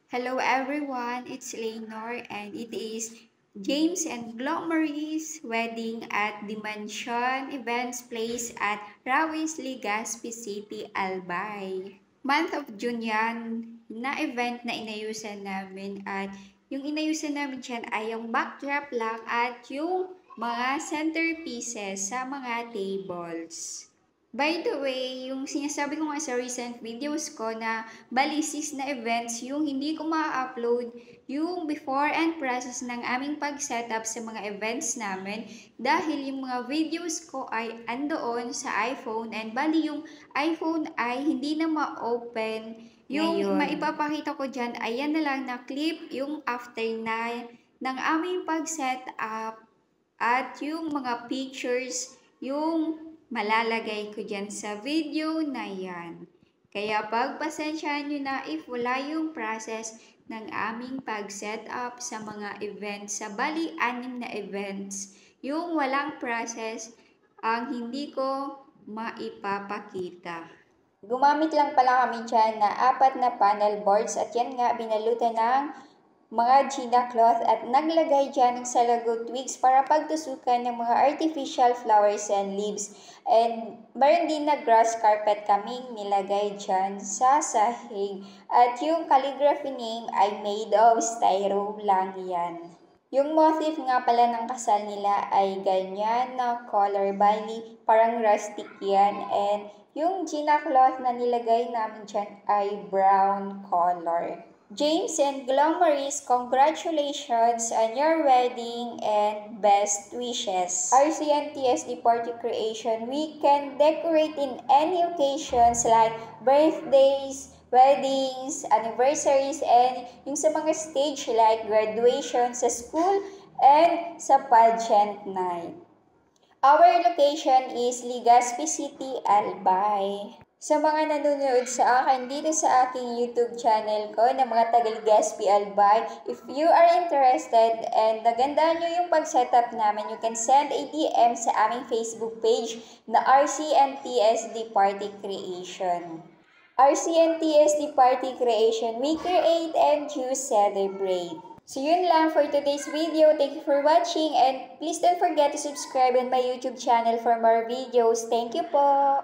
Hello everyone, it's Leonor and it is James and Glomary's wedding at Dimension Events Place at Rawis, Legazpi City, Albay. Month of June yan na event na inayusan namin at yung inayusan namin dyan ay yung backdrop lang at yung mga centerpieces sa mga tables. By the way, yung sinasabi ko nga sa recent videos ko na balisis na events, yung hindi ko ma-upload yung before and process ng aming pag-setup sa mga events namin dahil yung mga videos ko ay andoon sa iPhone and bali yung iPhone ay hindi na ma-open. Yung maipapakita ko dyan, ayan na lang na clip yung after na ng aming pag-setup at yung mga pictures, yung malalagay ko dyan sa video na yan. Kaya pagpasensyahan nyo na if wala yung process ng aming pag-set up sa mga events, sa bali 6 na events, yung walang process ang hindi ko maipapakita. Gumamit lang pala kami dyan na 4 na panel boards at yan nga binalutan ng mga Gina cloth at naglagay dyan ng Salago twigs para pagtusukan ng mga artificial flowers and leaves. And meron din na grass carpet kaming nilagay dyan sa sahig. At yung calligraphy name ay made of styro lang yan. Yung motif nga pala ng kasal nila ay ganyan na color, bali parang rustic yan. And yung Gina cloth na nilagay namin dyan ay brown color. James and Glomaris, congratulations on your wedding and best wishes. RCNTSD Party Creation, we can decorate in any occasions like birthdays, weddings, anniversaries, and yung sa mga stage like graduation sa school and sa pageant night. Our location is Legazpi City, Albay. Sa mga nanonood sa akin dito sa aking YouTube channel ko na mga taga-Legazpi, Albay, if you are interested and nagandahan nyo yung pag-setup namin, you can send a DM sa aming Facebook page na RCNTSD Party Creation. RCNTSD Party Creation, we create and you celebrate. So yun lang for today's video. Thank you for watching and please don't forget to subscribe on my YouTube channel for more videos. Thank you po!